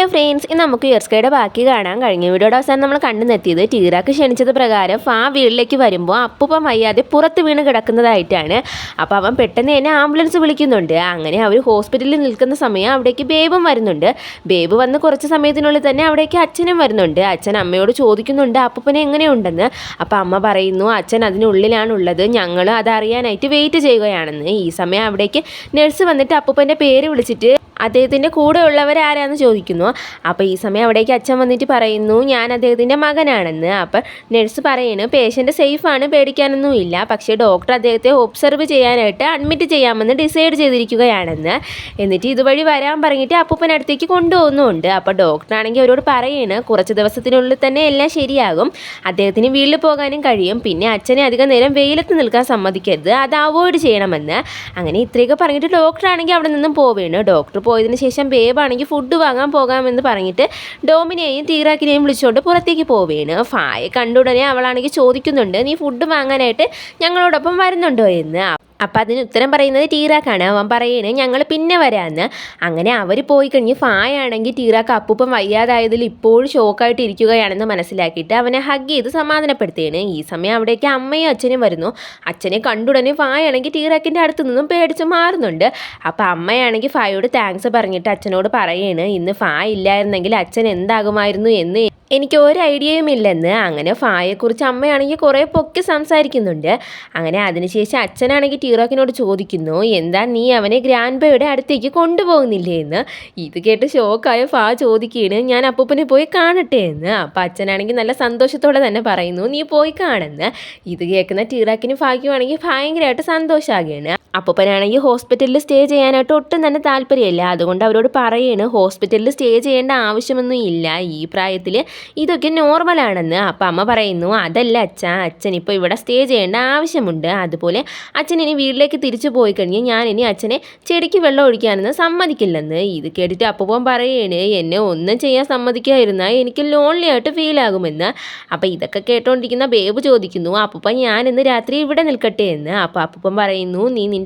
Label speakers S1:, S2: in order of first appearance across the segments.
S1: Hello friends, ഇന്ന് നമുക്ക് യുഎസ്കയുടെ ബാക്കി കാണാൻ കഴിഞ്ഞു. വീഡിയോയുടെ അവസാനം നമ്മൾ കണ്ടുനെത്തിയത് ടീറാക്ക് ക്ഷണിച്ചത് പ്രകാരം ആ വീട്ടിലേക്ക് വരുമ്പോൾ അപ്പൂപ്പൻ വയ്യാതെ പുറത്ത് വീണ് കിടക്കുന്നതായിട്ടാണ്. അപ്പോൾ അവൻ പെട്ടെന്ന് തന്നെ ആംബുലൻസ് വിളിക്കുന്നുണ്ട്. അങ്ങനെ അവർ ഹോസ്പിറ്റലിൽ നിൽക്കുന്ന സമയം അവിടേക്ക് ബേബും വരുന്നുണ്ട്. ബേബ് വന്ന് കുറച്ച് സമയത്തിനുള്ളിൽ തന്നെ അവിടേക്ക് അച്ഛനും വരുന്നുണ്ട്. അച്ഛൻ അമ്മയോട് ചോദിക്കുന്നുണ്ട് അപ്പൂപ്പനെ എങ്ങനെയുണ്ടെന്ന്. അപ്പോൾ അമ്മ പറയുന്നു അച്ഛൻ അതിനുള്ളിലാണുള്ളത്, ഞങ്ങൾ അതറിയാനായിട്ട് വെയിറ്റ് ചെയ്യുകയാണെന്ന്. ഈ സമയം അവിടേക്ക് നഴ്സ് വന്നിട്ട് അപ്പൂപ്പൻ്റെ പേര് വിളിച്ചിട്ട് അദ്ദേഹത്തിൻ്റെ കൂടെ ഉള്ളവരാരാന്ന് ചോദിക്കുന്നു. അപ്പോൾ ഈ സമയം അവിടേക്ക് അച്ഛൻ വന്നിട്ട് പറയുന്നു ഞാൻ അദ്ദേഹത്തിൻ്റെ മകനാണെന്ന്. അപ്പോൾ നഴ്സ് പറയുന്നു പേഷ്യൻ്റ് സേഫാണ്, പേടിക്കാനൊന്നുമില്ല, പക്ഷേ ഡോക്ടർ അദ്ദേഹത്തെ ഒബ്സർവ് ചെയ്യാനായിട്ട് അഡ്മിറ്റ് ചെയ്യാമെന്ന് ഡിസൈഡ് ചെയ്തിരിക്കുകയാണെന്ന്. എന്നിട്ട് ഇതുവഴി വരാൻ പറഞ്ഞിട്ട് അപ്പൂപ്പനടുത്തേക്ക് കൊണ്ടുപോകുന്നുണ്ട്. അപ്പോൾ ഡോക്ടറാണെങ്കിൽ അവരോട് പറയുന്നു കുറച്ച് ദിവസത്തിനുള്ളിൽ തന്നെ എല്ലാം ശരിയാകും, അദ്ദേഹത്തിന് വീട്ടിൽ പോകാനും കഴിയും, പിന്നെ അച്ഛനെ അധികം നേരം വെയിലത്ത് നിൽക്കാൻ സമ്മതിക്കരുത്, അത് അവോയ്ഡ് ചെയ്യണമെന്ന്. അങ്ങനെ ഇത്രയൊക്കെ പറഞ്ഞിട്ട് ഡോക്ടറാണെങ്കിൽ അവിടെ നിന്നും പോവുകയാണ്. ഡോക്ടർ പോയതിന് ശേഷം ബേബാണെങ്കിൽ ഫുഡ് വാങ്ങാൻ പോകാമെന്ന് പറഞ്ഞിട്ട് ഡോമിനെയും ടീറാക്കിനെയും വിളിച്ചുകൊണ്ട് പുറത്തേക്ക് പോവുകയാണ്. ഫായെ കണ്ടുടനെ അവളാണെങ്കിൽ ചോദിക്കുന്നുണ്ട് നീ ഫുഡ് വാങ്ങാനായിട്ട് ഞങ്ങളോടൊപ്പം വരുന്നുണ്ടോ എന്ന്. അപ്പം അതിന് ഉത്തരം പറയുന്നത് ടീറാക്കാണ്. അവൻ പറയുന്നത് ഞങ്ങൾ പിന്നെ വരാമെന്ന്. അങ്ങനെ അവർ പോയി കഴിഞ്ഞ് ഫായാണെങ്കിൽ ടീറാക്ക് അപ്പൂപ്പൻ വയ്യാതായതിൽ ഇപ്പോഴും ഷോക്കായിട്ട് ഇരിക്കുകയാണെന്ന് മനസ്സിലാക്കിയിട്ട് അവനെ ഹഗ് ചെയ്ത് സമാധാനപ്പെടുത്തുകയാണ്. ഈ സമയം അവിടേക്ക് അമ്മയും അച്ഛനും വരുന്നു. അച്ഛനെ കണ്ടുടനെ ഫായാണെങ്കിൽ ടീറാക്കിൻ്റെ അടുത്ത് നിന്നും പേടിച്ച് മാറുന്നുണ്ട്. അപ്പോൾ അമ്മയാണെങ്കിൽ ഫായോട് താങ്ക്സ് പറഞ്ഞിട്ട് അച്ഛനോട് പറയുകയാണ് ഇന്ന് ഫാ ഇല്ലായിരുന്നെങ്കിൽ അച്ഛൻ എന്താകുമായിരുന്നു എന്ന് എനിക്ക് ഒരു ഐഡിയയും ഇല്ലെന്ന്. അങ്ങനെ ഫായെക്കുറിച്ച് അമ്മയാണെങ്കിൽ കുറേ പൊക്കി സംസാരിക്കുന്നുണ്ട്. അങ്ങനെ അതിനുശേഷം അച്ഛനാണെങ്കിൽ ടീറാക്കിനോട് ചോദിക്കുന്നു എന്താ നീ അവനെ ഗ്രാൻഡ്പയുടെ അടുത്തേക്ക് കൊണ്ടുപോകുന്നില്ലേ എന്ന്. ഇത് കേട്ട് ഷോക്കായ ഫാ ചോദിക്കുകയാണ് ഞാൻ അപ്പൂപ്പനെ പോയി കാണട്ടെ എന്ന്. അപ്പം അച്ഛനാണെങ്കിൽ നല്ല സന്തോഷത്തോടെ തന്നെ പറയുന്നു നീ പോയി കാണുന്നു. ഇത് കേൾക്കുന്ന ടീറാക്കിനും ഫായ്ക്കുമാണെങ്കിൽ ഭയങ്കരമായിട്ട് സന്തോഷമാകുകയാണ്. അപ്പൂപ്പനാണെങ്കിൽ ഹോസ്പിറ്റലിൽ സ്റ്റേ ചെയ്യാനായിട്ട് ഒട്ടും തന്നെ താല്പര്യമില്ല. അതുകൊണ്ട് അവരോട് പറയുകയാണ് ഹോസ്പിറ്റലിൽ സ്റ്റേ ചെയ്യേണ്ട ആവശ്യമൊന്നും ഇല്ല, ഈ പ്രായത്തിൽ ഇതൊക്കെ നോർമലാണെന്ന്. അപ്പം അമ്മ പറയുന്നു അതല്ല അച്ഛൻ ഇപ്പോൾ ഇവിടെ സ്റ്റേ ചെയ്യേണ്ട ആവശ്യമുണ്ട്, അതുപോലെ അച്ഛൻ ഇനി വീട്ടിലേക്ക് തിരിച്ചു പോയി കഴിഞ്ഞ് ഞാൻ ഇനി അച്ഛനെ ചെടിക്ക് വെള്ളം ഒഴിക്കാനൊന്നും സമ്മതിക്കില്ലെന്ന്. ഇത് കേട്ടിട്ട് അപ്പൂപ്പൻ പറയുകയാണ് എന്നെ ഒന്നും ചെയ്യാൻ സമ്മതിക്കാതിരുന്നാൽ എനിക്ക് ലോൺലി ആയിട്ട് ഫീൽ ആകുമെന്ന്. അപ്പം ഇതൊക്കെ കേട്ടോണ്ടിരിക്കുന്ന ബേബ് ചോദിക്കുന്നു അപ്പൂപ്പൻ ഞാൻ ഇന്ന് രാത്രി ഇവിടെ നിൽക്കട്ടെ എന്ന്. അപ്പോൾ അപ്പൂപ്പൻ പറയുന്നു നീ നിൻ്റെ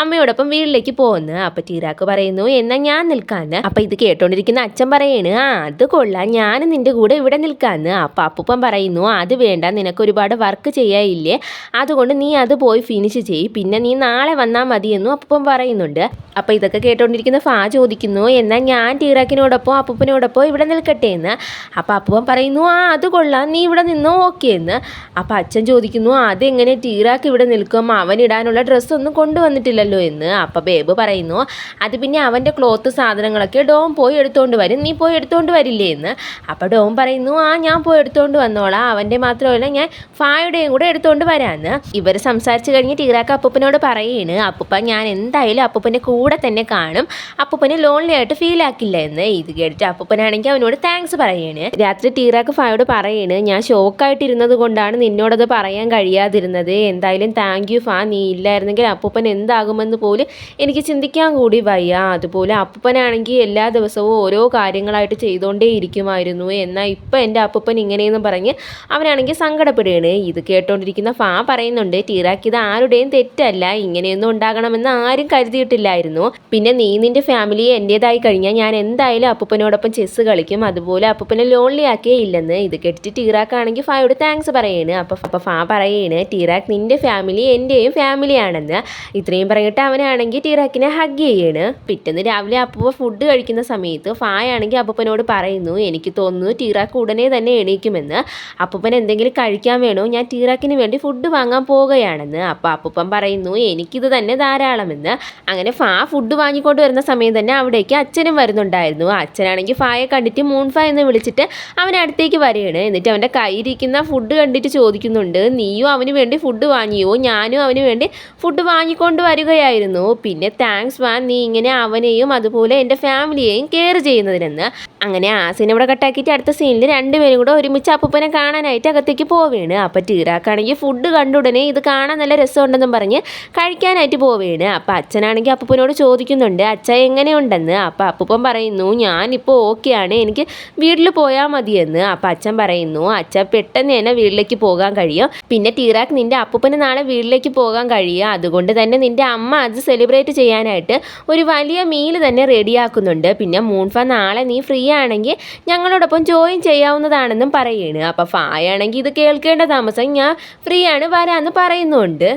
S1: അമ്മയോടൊപ്പം വീട്ടിലേക്ക് പോകുന്നു. അപ്പോൾ ടീറാക്ക് പറയുന്നു എന്നാൽ ഞാൻ നിൽക്കാന്ന്. അപ്പോൾ ഇത് കേട്ടോണ്ടിരിക്കുന്ന അച്ഛൻ പറയാണ് അത് കൊള്ളാം, ഞാൻ നിൻ്റെ കൂടെ ഇവിടെ നിൽക്കാന്ന്. അപ്പോൾ അപ്പൂപ്പൻ പറയുന്നു അത് വേണ്ട, നിനക്ക് ഒരുപാട് വർക്ക് ചെയ്യാനില്ലേ, അതുകൊണ്ട് നീ അത് പോയി ഫിനിഷ് ചെയ്യ്, പിന്നെ നീ നാളെ വന്നാൽ മതിയെന്നും അപ്പൂപ്പൻ പറയുന്നുണ്ട്. അപ്പോൾ ഇതൊക്കെ കേട്ടോണ്ടിരിക്കുന്ന ഫാ ചോദിക്കുന്നു എന്നാൽ ഞാൻ ടീറാക്കിനോടൊപ്പം അപ്പൂപ്പനോടൊപ്പം ഇവിടെ നിൽക്കട്ടെ എന്ന്. അപ്പോൾ അപ്പൂപ്പൻ പറയുന്നു അത് കൊള്ളാം, നീ ഇവിടെ നിന്നോ ഓക്കെ എന്ന്. അപ്പോൾ അച്ഛൻ ചോദിക്കുന്നു അതെങ്ങനെ ടീറാക്ക് ഇവിടെ നിൽക്കും, അവനിടാനുള്ള ഡ്രസ്സൊന്നും കൊണ്ടുവന്നിട്ടില്ലല്ലോ എന്ന്. അപ്പോൾ ബേബ് പറയുന്നു അത് പിന്നെ അവൻ്റെ ക്ലോത്ത് സാധനങ്ങളൊക്കെ ഡോം പോയി എടുത്തുകൊണ്ട് വരും, നീ പോയി എടുത്തുകൊണ്ട് വരില്ലേ എന്ന്. അപ്പോൾ ഡോം പറയുന്നു ഞാൻ പോയി എടുത്തുകൊണ്ട് വന്നോളാം, അവൻ്റെ മാത്രമല്ല ഞാൻ ഫായുടെയും കൂടെ എടുത്തുകൊണ്ട് വരാമെന്ന്. ഇവർ സംസാരിച്ച് കഴിഞ്ഞ് ടീറാക്ക് അപ്പൂപ്പനോട് പറയുകയാണ് അപ്പൂപ്പൻ ഞാൻ എന്തായാലും അപ്പൂപ്പൻ്റെ കൂടെ തന്നെ കാണും, അപ്പൂപ്പനെ ലോൺലി ആയിട്ട് ഫീൽ ആക്കില്ല എന്ന്. ഇത് കേട്ടിട്ട് അപ്പൂപ്പനാണെങ്കിൽ അവനോട് താങ്ക്സ് പറയുകയാണ്. രാത്രി ടീറാക്ക് ഫായോട് പറയുകയാണ് ഞാൻ ഷോക്കായിട്ടിരുന്നത് കൊണ്ടാണ് നിന്നോടത് പറയാൻ കഴിയാതിരുന്നത്, എന്തായാലും താങ്ക് യു ഫാ, നീ ഇല്ലായിരുന്നെങ്കിൽ അപ്പൂപ്പൻ എന്താകുമെന്ന് പോലും എനിക്ക് ചിന്തിക്കാൻ കൂടി വയ്യ. അതുപോലെ അപ്പൂപ്പനാണെങ്കിൽ എല്ലാ ദിവസവും ഓരോ കാര്യങ്ങളായിട്ട് ചെയ്തുകൊണ്ടേ ഇരിക്കുമായിരുന്നു, എന്നാൽ ഇപ്പം എൻ്റെ അപ്പൂപ്പൻ ഇങ്ങനെയെന്ന് പറഞ്ഞ് അവനാണെങ്കിൽ സങ്കടപ്പെടുകയാണ്. ഇത് കേട്ടോണ്ടിരിക്കുന്ന ഫാ പറയുന്നുണ്ട് ടീറാക്ക് ഇത് ആരുടെയും തെറ്റല്ല, ഇങ്ങനെയൊന്നും ഉണ്ടാകണമെന്ന് ആരും കരുതിയിട്ടില്ലായിരുന്നു, പിന്നെ നീ നിൻ്റെ ഫാമിലി എൻ്റേതായി കഴിഞ്ഞാൽ ഞാൻ എന്തായാലും അപ്പൂപ്പനോടൊപ്പം ചെസ്സ് കളിക്കും, അതുപോലെ അപ്പൂപ്പനെ ലോൺലി ആക്കിയേ ഇല്ലെന്ന്. ഇത് കേട്ടിട്ട് ടീറാക്കാണെങ്കിൽ ഫായോട് താങ്ക്സ് പറയുകയാണ്. അപ്പോൾ ഫാ പറയുകയാണ് ടീറാക്ക് നിൻ്റെ ഫാമിലി എൻ്റെയും ഫാമിലിയാണെന്ന്. ഇത്രയും പറഞ്ഞിട്ട് അവനാണെങ്കിൽ ടീറാക്കിനെ ഹഗ് ചെയ്യാണ്. പിറ്റേന്ന് രാവിലെ അപ്പൂപ്പ ഫുഡ് കഴിക്കുന്ന സമയത്ത് ഫായാണെങ്കിൽ അപ്പൂപ്പനോട് പറയുന്നു എനിക്ക് തോന്നുന്നു ടീറാക്ക് ഉടനെ തന്നെ എണീക്കുമെന്ന്, അപ്പൂപ്പൻ എന്തെങ്കിലും കഴിക്കാൻ വേണോ, ഞാൻ ടീറാക്കിന് വേണ്ടി ഫുഡ് വാങ്ങാൻ പോവുകയാണെന്ന്. അപ്പോൾ അപ്പൂപ്പൻ പറയുന്നു എനിക്കിത് തന്നെ ധാരാളമെന്ന്. അങ്ങനെ ഫാ ഫുഡ് വാങ്ങിക്കൊണ്ട് വരുന്ന സമയം തന്നെ അവിടേക്ക് അച്ഛനും വരുന്നുണ്ടായിരുന്നു. അച്ഛനാണെങ്കിൽ ഫായെ കണ്ടിട്ട് മൂൺഫ എന്ന് വിളിച്ചിട്ട് അവനടുത്തേക്ക് വരികയാണ്. എന്നിട്ട് അവൻ്റെ കയ്യിരിക്കുന്ന ഫുഡ് കണ്ടിട്ട് ചോദിക്കുന്നുണ്ട് നീയും അവന് വേണ്ടി ഫുഡ് വാങ്ങിയോ, ഞാനും അവന് വേണ്ടി ഫുഡ് വാങ്ങിക്കൊണ്ട് വരികയായിരുന്നു, പിന്നെ താങ്ക്സ് വാൻ നീ ഇങ്ങനെ അവനെയും അതുപോലെ എൻ്റെ ഫാമിലിയെയും കെയർ ചെയ്യുന്നതിനെന്ന്. അങ്ങനെ ആ സീൻ ഇവിടെ കട്ടാക്കിയിട്ട് അടുത്ത സീൻ സീനിൽ രണ്ടുപേരും കൂടെ ഒരുമിച്ച് അപ്പൂപ്പനെ കാണാനായിട്ട് അകത്തേക്ക് പോവുകയാണ്. അപ്പോൾ ടീറാക്കാണെങ്കിൽ ഫുഡ് കണ്ട ഉടനെ ഇത് കാണാൻ നല്ല രസമുണ്ടെന്നും പറഞ്ഞ് കഴിക്കാനായിട്ട് പോവുകയാണ്. അപ്പോൾ അച്ഛനാണെങ്കിൽ അപ്പൂപ്പനോട് ചോദിക്കുന്നുണ്ട് അച്ഛ എങ്ങനെയുണ്ടെന്ന്. അപ്പോൾ അപ്പൂപ്പൻ പറയുന്നു ഞാനിപ്പോൾ ഓക്കെയാണ്, എനിക്ക് വീട്ടിൽ പോയാൽ മതിയെന്ന്. അപ്പോൾ അച്ഛൻ പറയുന്നു അച്ഛ പെട്ടെന്ന് തന്നെ വീട്ടിലേക്ക് പോകാൻ കഴിയും, പിന്നെ ടീറാക്ക് നിൻ്റെ അപ്പൂപ്പന് നാളെ വീട്ടിലേക്ക് പോകാൻ കഴിയുക, അതുകൊണ്ട് തന്നെ നിൻ്റെ അമ്മ അത് സെലിബ്രേറ്റ് ചെയ്യാനായിട്ട് ഒരു വലിയ മീൽ തന്നെ റെഡിയാക്കുന്നുണ്ട്. പിന്നെ മൂൺഫ നാളെ നീ ഫ്രീ ആണെങ്കിൽ ഞങ്ങളോടൊപ്പം ജോയിൻ ചെയ്യാവുന്നതാണെന്നും പറയുകയാണ്. അപ്പോൾ ഫായാണെങ്കിൽ ഇത് കേൾക്കേണ്ട താമസം ഞാൻ ഫ്രീ ആണ് വരാമെന്ന് പറയുന്നുണ്ട്.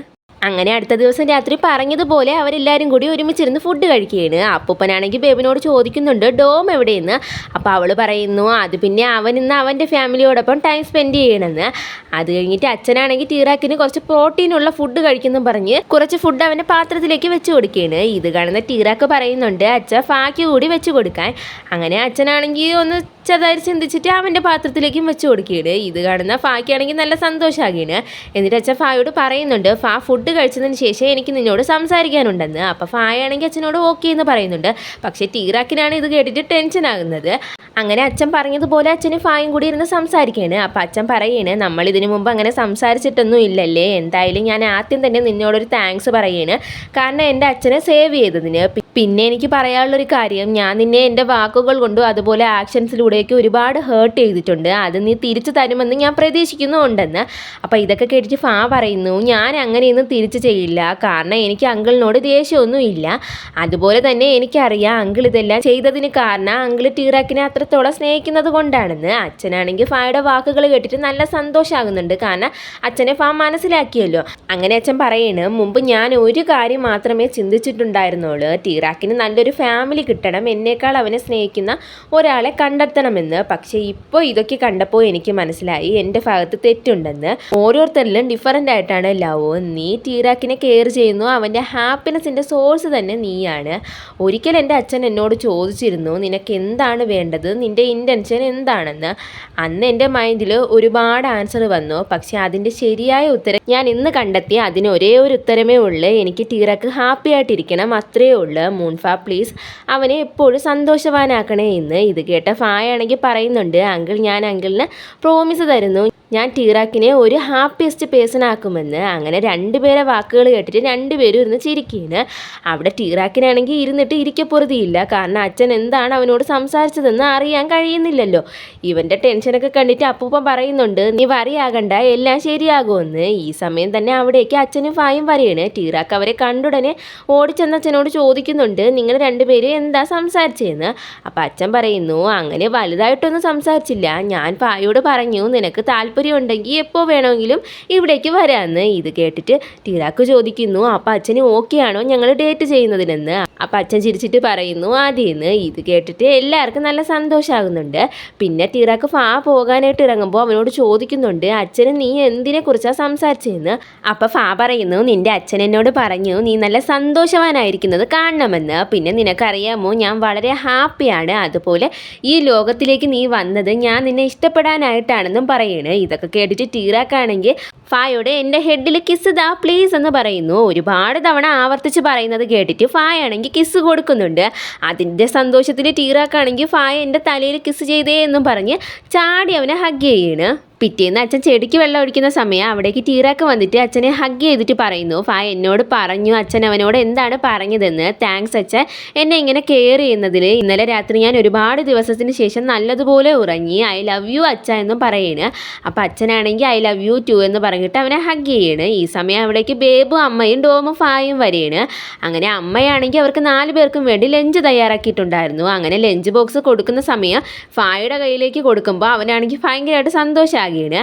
S1: അങ്ങനെ അടുത്ത ദിവസം രാത്രി പറഞ്ഞതുപോലെ അവരെല്ലാവരും കൂടി ഒരുമിച്ചിരുന്ന് ഫുഡ് കഴിക്കുകയാണ്. അപ്പൂപ്പനാണെങ്കിൽ ബേബിനോട് ചോദിക്കുന്നുണ്ട് ഡോം എവിടെയെന്ന്. അപ്പോൾ അവൾ പറയുന്നു അത് പിന്നെ അവൻ ഇന്ന് അവൻ്റെ ഫാമിലിയോടൊപ്പം ടൈം സ്പെൻഡ് ചെയ്യണമെന്ന്. അത് കഴിഞ്ഞിട്ട് അച്ഛനാണെങ്കിൽ ടീറാക്കിന് കുറച്ച് പ്രോട്ടീനുള്ള ഫുഡ് കഴിക്കുന്നു പറഞ്ഞ് കുറച്ച് ഫുഡ് അവൻ്റെ പാത്രത്തിലേക്ക് വെച്ച് കൊടുക്കുകയാണ്. ഇത് കാണുന്ന ടീറാക്ക് പറയുന്നുണ്ട് അച്ഛ ഫാക്ക് കൂടി വെച്ച് കൊടുക്കാൻ. അങ്ങനെ അച്ഛനാണെങ്കിൽ ഒന്ന് ചെറുതായി ചിന്തിച്ചിട്ട് അവൻ്റെ പാത്രത്തിലേക്കും വെച്ച് കൊടുക്കുകയാണ്. ഇത് കാണുന്ന ഫാക്കാണെങ്കിൽ നല്ല സന്തോഷമാകുകയാണ്. എന്നിട്ട് അച്ഛൻ ഫായോട് പറയുന്നുണ്ട് ഫാ ഫുഡ് കഴിച്ചതിന് ശേഷം എനിക്ക് നിന്നോട് സംസാരിക്കാനുണ്ടെന്ന്. അപ്പോൾ ഫായാണെങ്കിൽ അച്ഛനോട് ഓക്കെ എന്ന് പറയുന്നുണ്ട്. പക്ഷേ ടീറാക്കിനാണ് ഇത് കേട്ടിട്ട് ടെൻഷൻ ആകുന്നത്. അങ്ങനെ അച്ഛൻ പറഞ്ഞതുപോലെ അച്ഛനും ഫായും കൂടി ഇരുന്ന് സംസാരിക്കുകയാണ്. അപ്പോൾ അച്ഛൻ പറയുകയാണ് നമ്മൾ ഇതിനു മുമ്പ് അങ്ങനെ സംസാരിച്ചിട്ടൊന്നും ഇല്ലല്ലേ, എന്തായാലും ഞാൻ ആദ്യം തന്നെ നിന്നോടൊരു താങ്ക്സ് പറയുകയാണ്, കാരണം എൻ്റെ അച്ഛനെ സേവ് ചെയ്തതിന്. പിന്നെ എനിക്ക് പറയാനുള്ളൊരു കാര്യം, ഞാൻ നിന്നെ എൻ്റെ വാക്കുകൾ കൊണ്ടും അതുപോലെ ആക്ഷൻസിലൂടെയൊക്കെ ഒരുപാട് ഹേർട്ട് ചെയ്തിട്ടുണ്ട്, അത് നീ തിരിച്ചു തരുമെന്ന് ഞാൻ പ്രതീക്ഷിക്കുന്നുണ്ടെന്ന്. അപ്പോൾ ഇതൊക്കെ കേട്ടിട്ട് ഫാ പറയുന്നു ഞാൻ അങ്ങനെയൊന്നും തിരിച്ചു ചെയ്യില്ല, കാരണം എനിക്ക് അങ്കിളിനോട് ദേഷ്യമൊന്നും ഇല്ല, അതുപോലെ തന്നെ എനിക്കറിയാം അങ്കിൾ ഇതെല്ലാം ചെയ്തതിന് കാരണം അങ്കിൾ ടീറാക്കിനെ അത്രത്തോളം സ്നേഹിക്കുന്നത് കൊണ്ടാണെന്ന്. അച്ഛനാണെങ്കിൽ ഫായുടെ വാക്കുകൾ കേട്ടിട്ട് നല്ല സന്തോഷമാകുന്നുണ്ട്, കാരണം അച്ഛനെ ഫാ മനസ്സിലാക്കിയല്ലോ. അങ്ങനെ അച്ഛൻ പറയണ് മുമ്പ് ഞാൻ ഒരു കാര്യം മാത്രമേ ചിന്തിച്ചിട്ടുണ്ടായിരുന്നുള്ളൂ, ടീറാക്കിന് നല്ലൊരു ഫാമിലി കിട്ടണം, എന്നേക്കാൾ അവനെ സ്നേഹിക്കുന്ന ഒരാളെ കണ്ടെത്തണമെന്ന്. പക്ഷേ ഇപ്പോൾ ഇതൊക്കെ കണ്ടപ്പോൾ എനിക്ക് മനസ്സിലായി എൻ്റെ ഭാഗത്ത് തെറ്റുണ്ടെന്ന്. ഓരോരുത്തരിലും ഡിഫറൻ്റ് ആയിട്ടാണ് ലവ്. നീ ടീറാക്കിനെ കെയർ ചെയ്യുന്നു, അവൻ്റെ ഹാപ്പിനെസ്സിൻ്റെ സോഴ്സ് തന്നെ നീയാണ്. ഒരിക്കൽ എൻ്റെ അച്ഛൻ എന്നോട് ചോദിച്ചിരുന്നു നിനക്ക് എന്താണ് വേണ്ടത്, നിൻ്റെ ഇൻറ്റൻഷൻ എന്താണെന്ന്. അന്ന് എൻ്റെ മൈൻഡിൽ ഒരുപാട് ആൻസർ വന്നു, പക്ഷേ അതിൻ്റെ ശരിയായ ഉത്തരം ഞാൻ ഇന്ന് കണ്ടെത്തി. അതിന് ഒരേ ഒരു ഉത്തരമേ ഉള്ളൂ, എനിക്ക് ടീറാക്ക് ഹാപ്പി ആയിട്ടിരിക്കണം, അത്രയേ ഉള്ളൂ. മൂൺഫ പ്ലീസ് അവനെ എപ്പോഴും സന്തോഷവാനാക്കണേ എന്ന്. ഇത് കേട്ട ഫായാണെങ്കിൽ പറയുന്നുണ്ട് അങ്കിൾ ഞാൻ അങ്കിളിന് പ്രോമിസ് തരുന്നു ഞാൻ ടീറാക്കിനെ ഒരു ഹാപ്പിയസ്റ്റ് പേഴ്സൺ ആക്കുമെന്ന്. അങ്ങനെ രണ്ടുപേരെ വാക്കുകൾ കേട്ടിട്ട് രണ്ടുപേരും ഇരുന്ന് ചിരിക്കുകയാണ്. അവിടെ ടീറാക്കിനാണെങ്കിൽ ഇരുന്നിട്ട് ഇരിക്കപ്പൊറുതിയില്ല, കാരണം അച്ഛൻ എന്താണ് അവനോട് സംസാരിച്ചതെന്ന് അറിയാൻ കഴിയുന്നില്ലല്ലോ. ഇവൻ്റെ ടെൻഷനൊക്കെ കണ്ടിട്ട് അപ്പൂപ്പൻ പറയുന്നുണ്ട് നീ വറിയാകണ്ട, എല്ലാം ശരിയാകുമെന്ന്. ഈ സമയം തന്നെ അവിടേക്ക് അച്ഛനും ഫായും വരികയാണ്. ടീറാക്ക് അവരെ കണ്ടുടനെ ഓടിച്ചെന്ന് അച്ഛനോട് ചോദിക്കുന്നുണ്ട് നിങ്ങൾ രണ്ടുപേരും എന്താ സംസാരിച്ചതെന്ന്. അപ്പം അച്ഛൻ പറയുന്നു അങ്ങനെ വലുതായിട്ടൊന്നും സംസാരിച്ചില്ല, ഞാൻ ഫായോട് പറഞ്ഞു നിനക്ക് താല്പര്യം ഉണ്ടെങ്കിൽ എപ്പോൾ വേണമെങ്കിലും ഇവിടേക്ക് വരാമെന്ന്. ഇത് കേട്ടിട്ട് ടീറാക്ക് ചോദിക്കുന്നു അപ്പം അച്ഛന് ഓക്കെ ആണോ ഞങ്ങൾ ഡേറ്റ് ചെയ്യുന്നതിനെന്ന്. അപ്പം അച്ഛൻ ചിരിച്ചിട്ട് പറയുന്നു ആദ്യമെന്ന്. ഇത് കേട്ടിട്ട് എല്ലാവർക്കും നല്ല സന്തോഷമാകുന്നുണ്ട്. പിന്നെ ടീറാക്ക് ഫാ പോകാനായിട്ട് ഇറങ്ങുമ്പോൾ അവനോട് ചോദിക്കുന്നുണ്ട് അച്ഛന് നീ എന്തിനെ കുറിച്ചാണ് സംസാരിച്ചതെന്ന്. അപ്പം ഫാ പറയുന്നു നിൻ്റെ അച്ഛൻ എന്നോട് പറഞ്ഞു നീ നല്ല സന്തോഷവാനായിരിക്കുന്നത് കാണണമെന്ന്. പിന്നെ നിനക്കറിയാമോ ഞാൻ വളരെ ഹാപ്പിയാണ്, അതുപോലെ ഈ ലോകത്തിലേക്ക് നീ വന്നത് ഞാൻ നിന്നെ ഇഷ്ടപ്പെടാനായിട്ടാണെന്നും പറയണ്. ഇതൊക്കെ കേട്ടിട്ട് ടീറാക്കാണെങ്കിൽ ഫായോട് എൻ്റെ ഹെഡിൽ കിസ് ദാ പ്ലീസ് എന്ന് പറയുന്നു. ഒരുപാട് തവണ ആവർത്തിച്ച് പറയുന്നത് കേട്ടിട്ട് ഫായാണെങ്കിൽ കിസ് കൊടുക്കുന്നുണ്ട്. അതിൻ്റെ സന്തോഷത്തിൽ ടീറാക്കാണെങ്കിൽ ഫായ എൻ്റെ തലയിൽ കിസ് ചെയ്തേ എന്നും പറഞ്ഞ് ചാടി അവനെ ഹഗ് ചെയ്യണ്. പിറ്റേന്ന് അച്ഛൻ ചെടിക്ക് വെള്ളം ഒഴിക്കുന്ന സമയം അവിടേക്ക് ടീറാക്ക് വന്നിട്ട് അച്ഛനെ ഹഗ് ചെയ്തിട്ട് പറയുന്നു ഫാ എന്നോട് പറഞ്ഞു അച്ഛൻ അവനോട് എന്താണ് പറഞ്ഞതെന്ന്. താങ്ക്സ് അച്ഛൻ എന്നെ ഇങ്ങനെ കെയർ ചെയ്യുന്നതിൽ. ഇന്നലെ രാത്രി ഞാൻ ഒരുപാട് ദിവസത്തിന് ശേഷം നല്ലതുപോലെ ഉറങ്ങി, ഐ ലവ് യു അച്ഛ എന്നും പറയണ്. അപ്പം അച്ഛനാണെങ്കിൽ ഐ ലവ് യു ടു എന്ന് പറഞ്ഞിട്ട് അവനെ ഹഗ് ചെയ്യണ്. ഈ സമയം അവിടേക്ക് ബേബും അമ്മയും ഡോമും ഫായും വരെയാണ്. അങ്ങനെ അമ്മയാണെങ്കിൽ അവർക്ക് 4 പേർക്കും വേണ്ടി ലഞ്ച് തയ്യാറാക്കിയിട്ടുണ്ടായിരുന്നു. അങ്ങനെ ലഞ്ച് ബോക്സ് കൊടുക്കുന്ന സമയം ഫായുടെ കയ്യിലേക്ക് കൊടുക്കുമ്പോൾ അവനാണെങ്കിൽ ഭയങ്കരമായിട്ട് സന്തോഷമായി.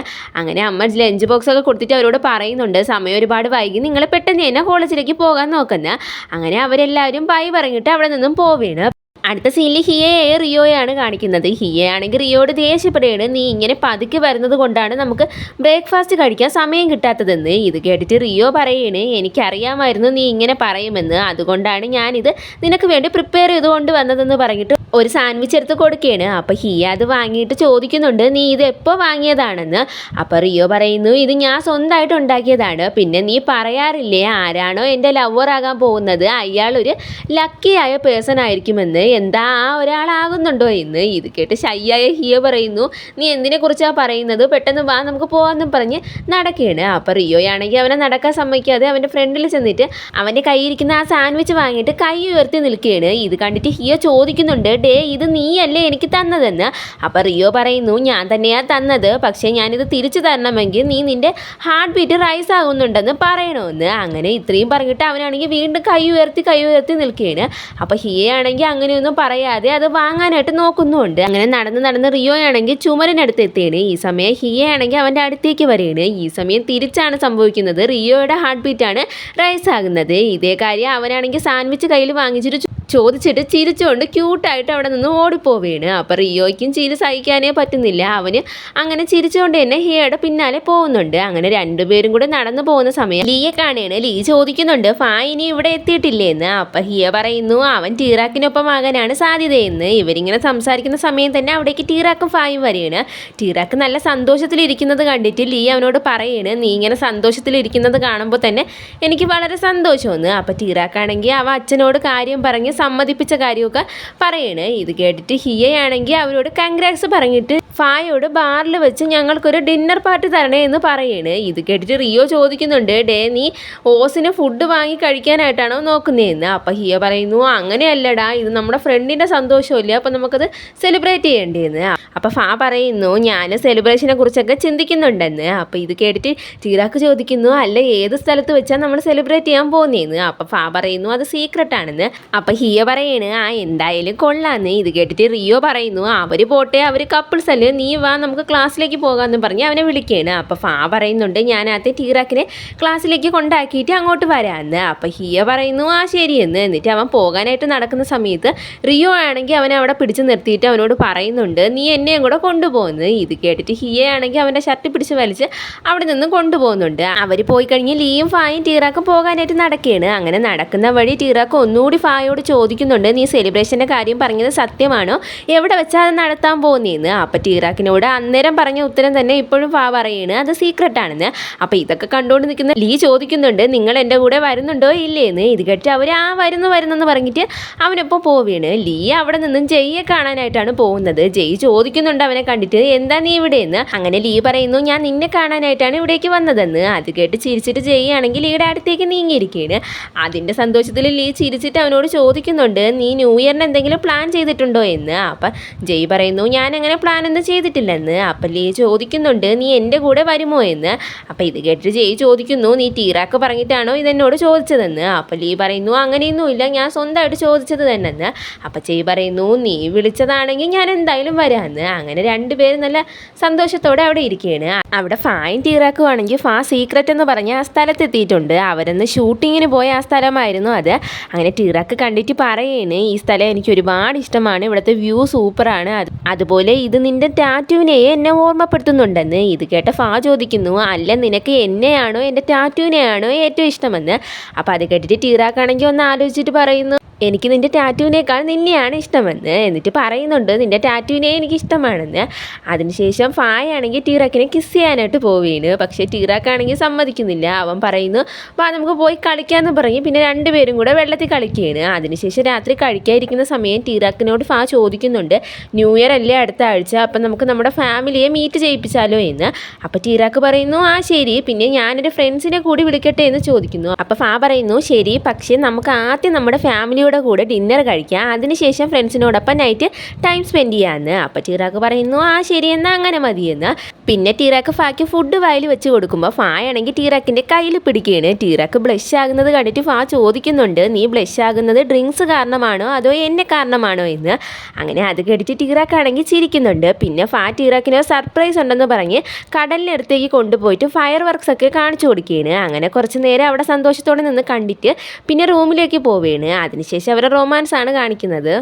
S1: അങ്ങനെ അമ്മ ലഞ്ച് ബോക്സ് ഒക്കെ കൊടുത്തിട്ട് അവരോട് പറയുന്നുണ്ട് സമയം ഒരുപാട് വൈകി, നിങ്ങൾ പെട്ടെന്ന് തന്നെ കോളേജിലേക്ക് പോകാൻ നോക്കുന്നത്. അങ്ങനെ അവരെല്ലാവരും ബൈ പറഞ്ഞിട്ട് അവിടെ നിന്നും പോവുകയാണ്. അടുത്ത സീനിൽ ഹിയയെ റിയോയാണ് കാണിക്കുന്നത്. ഹിയയാണെങ്കിൽ റിയോട് ദേഷ്യപ്പെടുകയാണ്, നീ ഇങ്ങനെ പതുക്കെ വരുന്നത് കൊണ്ടാണ് നമുക്ക് ബ്രേക്ക്ഫാസ്റ്റ് കഴിക്കാൻ സമയം കിട്ടാത്തതെന്ന്. ഇത് കേട്ടിട്ട് റിയോ പറയാണ് എനിക്കറിയാമായിരുന്നു നീ ഇങ്ങനെ പറയുമെന്ന്, അതുകൊണ്ടാണ് ഞാനിത് നിനക്ക് വേണ്ടി പ്രിപ്പയർ ചെയ്തുകൊണ്ട് വന്നതെന്ന് പറഞ്ഞിട്ട് ഒരു സാൻഡ്വിച്ച് എടുത്ത് കൊടുക്കുകയാണ്. അപ്പോൾ ഹിയ അത് വാങ്ങിയിട്ട് ചോദിക്കുന്നുണ്ട് നീ ഇത് എപ്പോൾ വാങ്ങിയതാണെന്ന്. അപ്പോൾ റിയോ പറയുന്നു ഇത് ഞാൻ സ്വന്തമായിട്ട് ഉണ്ടാക്കിയതാണ്. പിന്നെ നീ പറയാറില്ലേ ആരാണോ എൻ്റെ ലവർ ആകാൻ പോകുന്നത് അയാൾ ഒരു ലക്കിയായ പേഴ്സൺ ആയിരിക്കുമെന്ന്, എന്താ ആ ഒരാളാകുന്നുണ്ടോ എന്ന്. ഇത് കേട്ട് ഷൈയായ ഹിയ പറയുന്നു, നീ എന്തിനെക്കുറിച്ചാണ് പറയുന്നത്, പെട്ടെന്ന് വാ നമുക്ക് പോകാമെന്നും പറഞ്ഞ് നടക്കുകയാണ്. അപ്പോൾ റിയോയാണെങ്കിൽ അവനെ നടക്കാൻ സമ്മതിക്കാതെ അവൻ്റെ ഫ്രണ്ടിൽ ചെന്നിട്ട് അവൻ്റെ കയ്യിരിക്കുന്ന ആ സാൻഡ്വിച്ച് വാങ്ങിയിട്ട് കൈ ഉയർത്തി നിൽക്കുകയാണ്. ഇത് കണ്ടിട്ട് ഹിയ ചോദിക്കുന്നുണ്ട്, ഡേ ഇത് നീയല്ലേ എനിക്ക് തന്നതെന്ന്. അപ്പോൾ റിയോ പറയുന്നു, ഞാൻ തന്നെയാണ് തന്നത്, പക്ഷേ ഞാനിത് തിരിച്ചു തരണമെങ്കിൽ നീ നിൻ്റെ ഹാർട്ട് ബീറ്റ് റൈസ് ആകുന്നുണ്ടെന്ന് പറയണമെന്ന്. അങ്ങനെ ഇത്രയും പറഞ്ഞിട്ട് അവനാണെങ്കിൽ വീണ്ടും കൈ ഉയർത്തി നിൽക്കുകയാണ്. അപ്പോൾ ഹിയയാണെങ്കിൽ അങ്ങനെയൊന്നും പറയാതെ അത് വാങ്ങാനായിട്ട് നോക്കുന്നുണ്ട്. അങ്ങനെ നടന്ന് റിയോ ആണെങ്കിൽ ചുമരിനടുത്ത് എത്തുകയാണ്. ഈ സമയം ഹിയയാണെങ്കിൽ അവൻ്റെ അടുത്തേക്ക് വരികയാണ്. ഈ സമയം തിരിച്ചാണ് സംഭവിക്കുന്നത്, റിയോയുടെ ഹാർട്ട് ബീറ്റാണ് റൈസ് ആകുന്നത്. ഇതേ കാര്യം അവനാണെങ്കിൽ സാൻഡ്വിച്ച് കയ്യിൽ വാങ്ങിച്ചിട്ട് ചോദിച്ചിട്ട് ചിരിച്ചുകൊണ്ട് ക്യൂട്ടായിട്ട് അവിടെ നിന്ന് ഓടിപ്പോവുകയാണ്. അപ്പോൾ റിയോയ്ക്കും ചിരി സഹിക്കാനേ പറ്റുന്നില്ല. അവന് അങ്ങനെ ചിരിച്ചുകൊണ്ട് തന്നെ ഹിയയുടെ പിന്നാലെ പോകുന്നുണ്ട്. അങ്ങനെ രണ്ടുപേരും കൂടെ നടന്നു പോകുന്ന സമയം ലീയെ കാണുകയാണ്. ലീ ചോദിക്കുന്നുണ്ട്, ഫാ ഇനി ഇവിടെ എത്തിയിട്ടില്ലേ എന്ന്. അപ്പം ഹിയ പറയുന്നു, അവൻ ടീറാക്കിനൊപ്പം ആകാനാണ് സാധ്യതയെന്ന്. ഇവരിങ്ങനെ സംസാരിക്കുന്ന സമയം തന്നെ അവിടേക്ക് ടീറാക്കും ഫായും വരികയാണ്. ടീറാക്ക് നല്ല സന്തോഷത്തിലിരിക്കുന്നത് കണ്ടിട്ട് ലീ അവനോട് പറയാണ്, നീ ഇങ്ങനെ സന്തോഷത്തിലിരിക്കുന്നത് കാണുമ്പോൾ തന്നെ എനിക്ക് വളരെ സന്തോഷമെന്ന്. അപ്പോൾ ടീറാക്കാണെങ്കിൽ അവ അച്ഛനോട് കാര്യം പറഞ്ഞ് സമ്മതിപ്പിച്ച കാര്യമൊക്കെ പറയണേ. ഇത് കേട്ടിട്ട് ഹിയയാണെങ്കിൽ അവരോട് കൺഗ്രാറ്റ്സ് പറഞ്ഞിട്ട് ഫായോട് ബാറിൽ വെച്ച് ഞങ്ങൾക്കൊരു ഡിന്നർ പാർട്ടി തരണേ എന്ന് പറയണേ. ഇത് കേട്ടിട്ട് റിയോ ചോദിക്കുന്നുണ്ട്, ഡേ നീ ഓസിന് ഫുഡ് വാങ്ങി കഴിക്കാനായിട്ടാണോ നോക്കുന്നതെന്ന്. അപ്പം ഹിയ പറയുന്നു, അങ്ങനെയല്ലടാ, ഇത് നമ്മുടെ ഫ്രണ്ടിൻ്റെ സന്തോഷമില്ല, അപ്പം നമുക്കത് സെലിബ്രേറ്റ് ചെയ്യേണ്ടതെന്ന്. അപ്പം ഫാ പറയുന്നു, ഞാൻ സെലിബ്രേഷനെ കുറിച്ചൊക്കെ ചിന്തിക്കുന്നുണ്ടെന്ന്. അപ്പം ഇത് കേട്ടിട്ട് ടീറാക്ക് ചോദിക്കുന്നു, അല്ല ഏത് സ്ഥലത്ത് വെച്ചാൽ നമ്മൾ സെലിബ്രേറ്റ് ചെയ്യാൻ പോകുന്നതെന്ന്. അപ്പം ഫാ പറയുന്നു, അത് സീക്രട്ട് ആണെന്ന്. അപ്പം ഹിയ പറയണ്, എന്തായാലും കൊള്ളാന്ന്. ഇത് കേട്ടിട്ട് റിയോ പറയുന്നു, അവർ പോട്ടെ, അവർ കപ്പിൾസ് അല്ലേ, നീ വാ നമുക്ക് ക്ലാസ്സിലേക്ക് പോകാമെന്ന് പറഞ്ഞ് അവനെ വിളിക്കുകയാണ്. അപ്പോൾ ഫാ പറയുന്നുണ്ട്, ഞാൻ ആദ്യം ടീറാക്കിനെ ക്ലാസ്സിലേക്ക് കൊണ്ടാക്കിയിട്ട് അങ്ങോട്ട് വരാമെന്ന്. അപ്പോൾ ഹിയ പറയുന്നു, ശരിയെന്ന്. എന്നിട്ട് അവൻ പോകാനായിട്ട് നടക്കുന്ന സമയത്ത് റിയോ ആണെങ്കിൽ അവനെ അവിടെ പിടിച്ച് നിർത്തിയിട്ട് അവനോട് പറയുന്നുണ്ട്, നീ എന്നെയും കൂടെ കൊണ്ടുപോകുന്നു. ഇത് കേട്ടിട്ട് ഹിയ ആണെങ്കിൽ അവൻ്റെ ഷർട്ട് പിടിച്ച് വലിച്ച് അവിടെ നിന്ന് കൊണ്ടുപോകുന്നുണ്ട്. അവർ പോയി കഴിഞ്ഞ് ലീയും ഫായും ടീറാക്കും പോകാനായിട്ട് നടക്കുകയാണ്. അങ്ങനെ നടക്കുന്ന വഴി ടീറാക്ക് ഒന്നുകൂടി ഫായോട് ചോദിക്കുന്നുണ്ട്, നീ സെലിബ്രേഷൻ്റെ കാര്യം പറഞ്ഞത് സത്യമാണോ, എവിടെ വെച്ചാൽ അത് നടത്താൻ പോകുന്നതെന്ന്. അപ്പം ടീറാക്കിനോട് അന്നേരം പറഞ്ഞ ഉത്തരം തന്നെ ഇപ്പോഴും ഫാ പറയാണ്, അത് സീക്രട്ട് ആണെന്ന്. അപ്പം ഇതൊക്കെ കണ്ടുകൊണ്ട് നിൽക്കുന്ന ലീ ചോദിക്കുന്നുണ്ട്, നിങ്ങൾ എൻ്റെ കൂടെ വരുന്നുണ്ടോ ഇല്ലേന്ന്. ഇത് കേട്ട് അവർ വരുന്നെന്ന് പറഞ്ഞിട്ട് അവനൊപ്പം പോവുകയാണ്. ലീ അവിടെ നിന്നും ജയ്യെ കാണാനായിട്ടാണ് പോകുന്നത്. ജയ് ചോദിക്കുന്നുണ്ട് അവനെ കണ്ടിട്ട്, എന്താ നീ ഇവിടെയെന്ന്. അങ്ങനെ ലീ പറയുന്നു, ഞാൻ നിന്നെ കാണാനായിട്ടാണ് ഇവിടേക്ക് വന്നതെന്ന്. അത് കേട്ട് ചിരിച്ചിട്ട് ജയ് ആണെങ്കിൽ ലീയുടെ അടുത്തേക്ക് നീങ്ങിയിരിക്കുകയാണ്. അതിൻ്റെ സന്തോഷത്തിൽ ലീ ചിരിച്ചിട്ട് അവനോട് ചോദിക്കുന്നുണ്ട്, നീ ന്യൂ ഇയറിന് എന്തെങ്കിലും പ്ലാൻ ചെയ്തിട്ടുണ്ടോ എന്ന്. അപ്പം ജയ് പറയുന്നു, ഞാൻ അങ്ങനെ പ്ലാൻ ഒന്നും ചെയ്തിട്ടില്ലെന്ന്. അപ്പം ലീ ചോദിക്കുന്നുണ്ട്, നീ എൻ്റെ കൂടെ വരുമോ എന്ന്. അപ്പം ഇത് കേട്ടിട്ട് ജയ് ചോദിക്കുന്നു, നീ ടീറാക്ക് പറഞ്ഞിട്ടാണോ ഇതെന്നോട് ചോദിച്ചതെന്ന്. അപ്പം ലീ പറയുന്നു, അങ്ങനെയൊന്നുമില്ല, ഞാൻ സ്വന്തമായിട്ട് ചോദിച്ചത് തന്നെന്ന്. അപ്പം ജയ് പറയുന്നു, നീ വിളിച്ചതാണെങ്കിൽ ഞാൻ എന്തായാലും വരാമെന്ന്. അങ്ങനെ രണ്ടുപേരും നല്ല സന്തോഷത്തോടെ അവിടെ ഇരിക്കുകയാണ്. അവിടെ ഫായും ടീറാക്കും ആണെങ്കിൽ ഫാ സീക്രട്ട് എന്ന് പറഞ്ഞ് ആ സ്ഥലത്തെത്തിയിട്ടുണ്ട്. അവരൊന്ന് ഷൂട്ടിങ്ങിന് പോയ ആ സ്ഥലമായിരുന്നു അത്. അങ്ങനെ ടീറാക്ക് കണ്ടിട്ട് പറയാണ്, ഈ സ്ഥലം എനിക്ക് ഒരുപാട് ഇഷ്ടമാണ്, ഇവിടുത്തെ വ്യൂ സൂപ്പറാണ്, അതുപോലെ ഇത് നിൻ്റെ ടാറ്റൂവിനെ എന്നെ ഓർമ്മപ്പെടുത്തുന്നുണ്ടെന്ന്. ഇത് കേട്ട ഫാ ചോദിക്കുന്നു, അല്ല നിനക്ക് എന്നെയാണോ എൻ്റെ ടാറ്റൂവിനെയാണോ ഏറ്റവും ഇഷ്ടമെന്ന്. അപ്പോൾ അത് കേട്ടിട്ട് ടീറാക്കാണെങ്കിൽ ഒന്ന് ആലോചിച്ചിട്ട് പറയുന്നു, എനിക്ക് നിൻ്റെ ടാറ്റൂവിനേക്കാൾ നിന്നെയാണ് ഇഷ്ടമെന്ന്. എന്നിട്ട് പറയുന്നുണ്ട്, നിൻ്റെ ടാറ്റൂവിനെ എനിക്ക് ഇഷ്ടമാണെന്ന്. അതിനുശേഷം ഫായാണെങ്കിൽ ടീറാക്കിനെ കിസ് ചെയ്യാനായിട്ട് പോവുകയാണ്. പക്ഷേ ടീറാക്കാണെങ്കിൽ സമ്മതിക്കുന്നില്ല. അവൻ പറയുന്നു, വാ നമുക്ക് പോയി കളിക്കാമെന്ന് പറഞ്ഞ് പിന്നെ രണ്ടുപേരും കൂടെ വെള്ളത്തിൽ കളിക്കുകയാണ്. അതിനുശേഷം രാത്രി കഴിക്കാതിരിക്കുന്ന സമയം ടീറാക്കിനോട് ഫാ ചോദിക്കുന്നുണ്ട്, ന്യൂ ഇയർ അല്ലേ അടുത്ത ആഴ്ച, അപ്പം നമുക്ക് നമ്മുടെ ഫാമിലിയെ മീറ്റ് ചെയ്യിപ്പിച്ചാലോ എന്ന്. അപ്പോൾ ടീറാക്ക് പറയുന്നു, ശരി, പിന്നെ ഞാനൊരു ഫ്രണ്ട്സിനെ കൂടി വിളിക്കട്ടെ എന്ന് ചോദിക്കുന്നു. അപ്പോൾ ഫാ പറയുന്നു, ശരി, പക്ഷേ നമുക്ക് ആദ്യം നമ്മുടെ ഫാമിലിയോട് കൂടെ ഡിന്നർ കഴിക്കാം, അതിനുശേഷം ഫ്രണ്ട്സിനോടൊപ്പം നൈറ്റ് ടൈം സ്പെൻഡ് ചെയ്യാമെന്ന്. അപ്പോൾ ടീറാക്ക് പറയുന്നു, ശരി എന്നാൽ അങ്ങനെ മതിയെന്ന്. പിന്നെ ടീറാക്ക് ഫാക്ക് ഫുഡ് വായിൽ വെച്ച് കൊടുക്കുമ്പോൾ ഫാ ആണെങ്കിൽ ടീറാക്കിൻ്റെ കയ്യിൽ പിടിക്കുകയാണ്. ടീറാക്ക് ബ്ലഷ് ആകുന്നത് കണ്ടിട്ട് ഫാ ചോദിക്കുന്നുണ്ട്, നീ ബ്ലഷ് ആകുന്നത് ഡ്രിങ്ക്സ് കാരണമാണോ അതോ എന്നെ കാരണമാണോ എന്ന്. അങ്ങനെ അത് കേട്ടിട്ട് ടീറാക്കാണെങ്കിൽ ചിരിക്കുന്നുണ്ട്. പിന്നെ ഫാ ടീറാക്കിന് സർപ്രൈസ് ഉണ്ടെന്ന് പറഞ്ഞ് കടലിനടുത്തേക്ക് കൊണ്ടുപോയിട്ട് ഫയർ വർക്ക്സ് ഒക്കെ കാണിച്ചു കൊടുക്കുകയാണ്. അങ്ങനെ കുറച്ച് നേരം അവിടെ സന്തോഷത്തോടെ നിന്ന് കണ്ടിട്ട് പിന്നെ റൂമിലേക്ക് പോവുകയാണ്. അതിനുശേഷം അവരുടെ റൊമാൻസ് ആണ് കാണിക്കുന്നത്.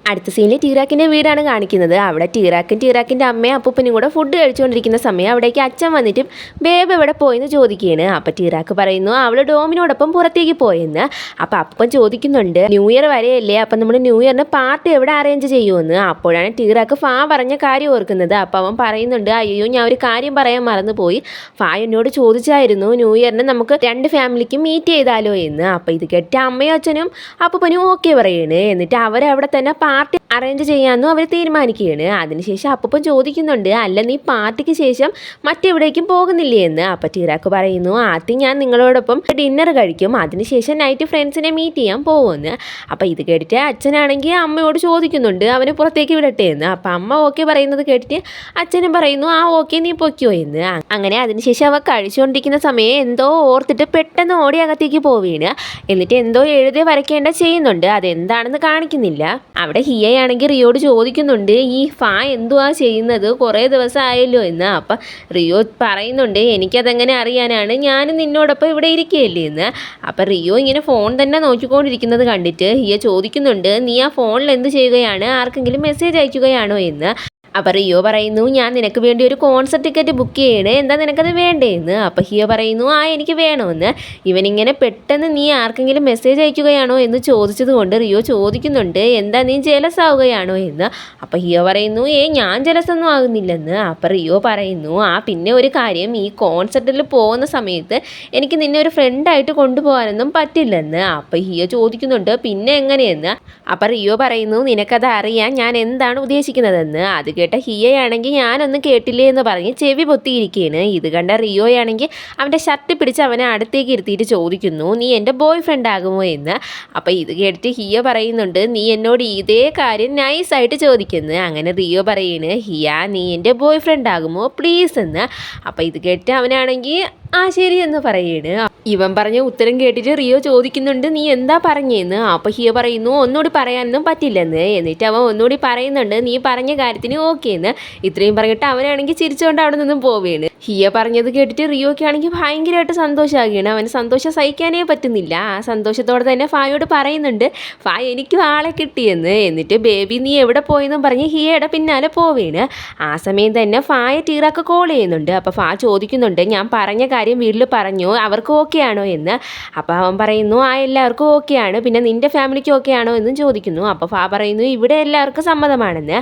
S1: അടുത്ത സീനിൽ ടീറാക്കിൻ്റെ വീടാണ് കാണിക്കുന്നത്. അവിടെ ടീറാക്കിൻ്റെ അമ്മയും അപ്പൂപ്പനും കൂടെ ഫുഡ് കഴിച്ചുകൊണ്ടിരിക്കുന്ന സമയം അവിടേക്ക് അച്ഛൻ വന്നിട്ട് ബേബ് എവിടെ പോയെന്ന് ചോദിക്കുകയാണ്. അപ്പോൾ ടീറാക്ക് പറയുന്നു, അവൾ ഡോമിനോടൊപ്പം പുറത്തേക്ക് പോയെന്ന്. അപ്പോൾ അപ്പൻ ചോദിക്കുന്നുണ്ട്, ന്യൂ ഇയർ വരെയല്ലേ, അപ്പം നമ്മൾ ന്യൂ ഇയറിന് പാർട്ടി എവിടെ അറേഞ്ച് ചെയ്യുമെന്ന്. അപ്പോഴാണ് ടീറാക്ക് ഫാ പറഞ്ഞ കാര്യം ഓർക്കുന്നത്. അപ്പോൾ അവൻ പറയുന്നുണ്ട്, അയ്യോ ഞാൻ ഒരു കാര്യം പറയാൻ മറന്നുപോയി, ഫാ എന്നോട് ചോദിച്ചായിരുന്നു ന്യൂ ഇയറിന് നമുക്ക് രണ്ട് ഫാമിലിക്ക് മീറ്റ് ചെയ്താലോ എന്ന്. അപ്പോൾ ഇത് കേട്ട് അമ്മയും അച്ഛനും അപ്പൂപ്പനും ഓക്കെ പറയണ്. എന്നിട്ട് അവരവിടെ തന്നെ പാർട്ടി അറേഞ്ച് ചെയ്യാമെന്നും അവർ തീരുമാനിക്കുകയാണ്. അതിനുശേഷം അപ്പൂപ്പൻ ചോദിക്കുന്നുണ്ട്, അല്ല നീ പാർട്ടിക്ക് ശേഷം മറ്റെവിടേക്കും പോകുന്നില്ലേ എന്ന്. അപ്പം ടീറാക്ക് പറയുന്നു, ആദ്യം ഞാൻ നിങ്ങളോടൊപ്പം ഡിന്നർ കഴിക്കും, അതിനുശേഷം നൈറ്റ് ഫ്രണ്ട്സിനെ മീറ്റ് ചെയ്യാൻ പോകുമെന്ന്. അപ്പം ഇത് കേട്ടിട്ട് അച്ഛനാണെങ്കിൽ അമ്മയോട് ചോദിക്കുന്നുണ്ട് അവനെ പുറത്തേക്ക് വിടട്ടെ എന്ന്. അപ്പം അമ്മ ഓക്കെ പറയുന്നത് കേട്ടിട്ട് അച്ഛനും പറയുന്നു, ആ ഓക്കെ നീ പൊയ്ക്കോ എന്ന്. അങ്ങനെ അതിനുശേഷം അവ കഴിച്ചുകൊണ്ടിരിക്കുന്ന സമയം എന്തോ ഓർത്തിട്ട് പെട്ടെന്ന് ഓടി അകത്തേക്ക് പോവുകയാണ്. എന്നിട്ട് എന്തോ എഴുതി വരയ്ക്കേണ്ട ചെയ്യുന്നുണ്ട്, അതെന്താണെന്ന് കാണിക്കുന്നില്ല. അവിടെ ഹിയയാണെങ്കിൽ റിയോട് ചോദിക്കുന്നുണ്ട്, ഈ ഫാ എന്തുവാ ചെയ്യുന്നത്, കുറേ ദിവസം ആയല്ലോ എന്ന്. അപ്പം റിയോ പറയുന്നുണ്ട്, എനിക്കതെങ്ങനെ അറിയാനാണ്, ഞാനും നിന്നോടൊപ്പം ഇവിടെ ഇരിക്കുകയല്ലേ എന്ന്. അപ്പം റിയോ ഇങ്ങനെ ഫോൺ തന്നെ നോക്കിക്കൊണ്ടിരിക്കുന്നത് കണ്ടിട്ട് ഹിയ ചോദിക്കുന്നുണ്ട്, നീ ആ ഫോണിൽ എന്ത് ചെയ്യുകയാണ്, ആർക്കെങ്കിലും മെസ്സേജ് അയക്കുകയാണോ എന്ന്. അപ്പം റിയോ പറയുന്നു, ഞാൻ നിനക്ക് വേണ്ടി ഒരു കോൺസെർട്ട് ടിക്കറ്റ് ബുക്ക് ചെയ്യണേ, എന്താ നിനക്കത് വേണ്ടേന്ന്. അപ്പം ഹിയോ പറയുന്നു, ആ എനിക്ക് വേണമെന്ന്. ഇവനിങ്ങനെ പെട്ടെന്ന് നീ ആർക്കെങ്കിലും മെസ്സേജ് അയക്കുകയാണോ എന്ന് ചോദിച്ചത് കൊണ്ട് റിയോ ചോദിക്കുന്നുണ്ട്, എന്താ നീ ജലസ് ആവുകയാണോ എന്ന്. അപ്പം ഹിയോ പറയുന്നു, ഞാൻ ജലസ് ഒന്നും ആകുന്നില്ലെന്ന്. അപ്പം റിയോ പറയുന്നു, പിന്നെ ഒരു കാര്യം, ഈ കോൺസെർട്ടിൽ പോകുന്ന സമയത്ത് എനിക്ക് നിന്നെ ഒരു ഫ്രണ്ടായിട്ട് കൊണ്ടുപോകാനൊന്നും പറ്റില്ലെന്ന്. അപ്പം ഹിയോ ചോദിക്കുന്നുണ്ട്, പിന്നെ എങ്ങനെയെന്ന്. അപ്പം റിയോ പറയുന്നു, നിനക്കത് അറിയാൻ ഞാൻ എന്താണ് ഉദ്ദേശിക്കുന്നതെന്ന്. അത് കേട്ട ഹിയയാണെങ്കിൽ ഞാനൊന്നും കേട്ടില്ലേ എന്ന് പറഞ്ഞ് ചെവി പൊത്തിയിരിക്കുകയാണ്. ഇത് കണ്ട റിയോയാണെങ്കിൽ അവൻ്റെ ഷർട്ട് പിടിച്ച് അവനെ അടുത്തേക്ക് ഇരുത്തിയിട്ട് ചോദിക്കുന്നു, നീ എൻ്റെ ബോയ് ഫ്രണ്ട് ആകുമോ എന്ന്. അപ്പോൾ ഇത് കേട്ടിട്ട് ഹിയ പറയുന്നുണ്ട്, നീ എന്നോട് ഇതേ കാര്യം നൈസായിട്ട് ചോദിക്കുന്നു. അങ്ങനെ റിയോ പറയാണ്, ഹിയ നീ എൻ്റെ ബോയ് ഫ്രണ്ട് ആകുമോ പ്ലീസ് എന്ന്. അപ്പോൾ ഇത് കേട്ടിട്ട് അവനാണെങ്കിൽ ആ ശരി എന്ന് പറയാണ്. ഇവൻ പറഞ്ഞ ഉത്തരം കേട്ടിട്ട് റിയോ ചോദിക്കുന്നുണ്ട്, നീ എന്താ പറഞ്ഞേന്ന്. അപ്പോൾ ഹിയ പറയുന്നു, ഒന്നുകൂടി പറയാനൊന്നും പറ്റില്ലെന്ന്. എന്നിട്ട് അവൻ ഒന്നുകൂടി പറയുന്നുണ്ട്, നീ പറഞ്ഞ കാര്യത്തിന് ഓക്കെ എന്ന്. ഇത്രയും പറഞ്ഞിട്ട് അവനാണെങ്കിൽ ചിരിച്ചുകൊണ്ട് അവിടെ നിന്നും പോവുകയാണ്. ഹിയ പറഞ്ഞത് കേട്ടിട്ട് റിയോയ്ക്ക് ആണെങ്കിൽ ഭയങ്കരമായിട്ട് സന്തോഷമാകുകയാണ്. അവന് സന്തോഷം സഹിക്കാനേ പറ്റുന്നില്ല. ആ സന്തോഷത്തോടെ തന്നെ ഫായോട് പറയുന്നുണ്ട്, ഫാ എനിക്കും ആളെ കിട്ടിയെന്ന്. എന്നിട്ട് ബേബി നീ എവിടെ പോയെന്നും പറഞ്ഞ് ഹിയയുടെ പിന്നാലെ പോവുകയാണ്. ആ സമയം തന്നെ ഫായെ ടീറാക്ക് കോൾ ചെയ്യുന്നുണ്ട്. അപ്പോൾ ഫാ ചോദിക്കുന്നുണ്ട്, ഞാൻ പറഞ്ഞ കാര്യം വീട്ടിൽ പറഞ്ഞു, അവർക്ക് ഓക്കെ ആണോ എന്ന്. അപ്പോൾ അവൻ പറയുന്നു, എല്ലാവർക്കും ഓക്കെ ആണ്, പിന്നെ നിൻ്റെ ഫാമിലിക്ക് ഓക്കെ ആണോ എന്നും ചോദിക്കുന്നു. അപ്പോൾ ഫാ പറയുന്നു, ഇവിടെ എല്ലാവർക്കും സമ്മതമാണെന്ന്.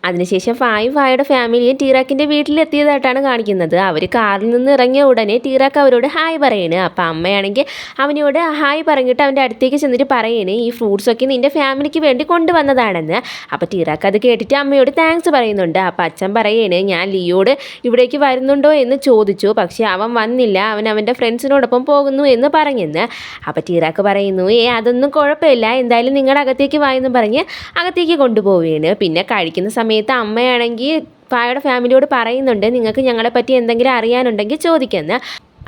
S1: അതിനുശേഷം ഫായുടെ ഫാമിലിയും ടീറാക്കിൻ്റെ വീട്ടിലെത്തിയതായിട്ടാണ് കാണിക്കുന്നത്. അവർ കാറിൽ നിന്ന് ഇറങ്ങിയ ഉടനെ ടീറാക്ക് അവരോട് ഹായ് പറയണ്. അപ്പം അമ്മയാണെങ്കിൽ അവനോട് ഹായ് പറഞ്ഞിട്ട് അവൻ്റെ അടുത്തേക്ക് ചെന്നിട്ട് പറയണ്, ഈ ഫ്രൂട്ട്സൊക്കെ നിൻ്റെ ഫാമിലിക്ക് വേണ്ടി കൊണ്ടുവന്നതാണെന്ന്. അപ്പോൾ ടീറാക്ക് അത് കേട്ടിട്ട് അമ്മയോട് താങ്ക്സ് പറയുന്നുണ്ട്. അപ്പം അച്ഛൻ പറയണ്, ഞാൻ ലിയോട് ഇവിടേക്ക് വരുന്നുണ്ടോ എന്ന് ചോദിച്ചു, പക്ഷേ അവൻ വന്നില്ല, അവൻ അവൻ്റെ ഫ്രണ്ട്സിനോടൊപ്പം പോകുന്നു എന്ന് പറഞ്ഞെന്ന്. അപ്പോൾ ടീറാക്ക് പറയുന്നു, അതൊന്നും കുഴപ്പമില്ല, എന്തായാലും നിങ്ങളുടെ അകത്തേക്ക് വായെന്ന് പറഞ്ഞ് അകത്തേക്ക് കൊണ്ടുപോവുകയാണ്. പിന്നെ കഴിക്കുന്ന സമയത്ത് അമ്മയാണെങ്കിൽ ഫായുടെ ഫാമിലിയോട് പറയുന്നുണ്ട്, നിങ്ങൾക്ക് ഞങ്ങളെപ്പറ്റി എന്തെങ്കിലും അറിയാനുണ്ടെങ്കിൽ ചോദിക്കുമെന്ന്.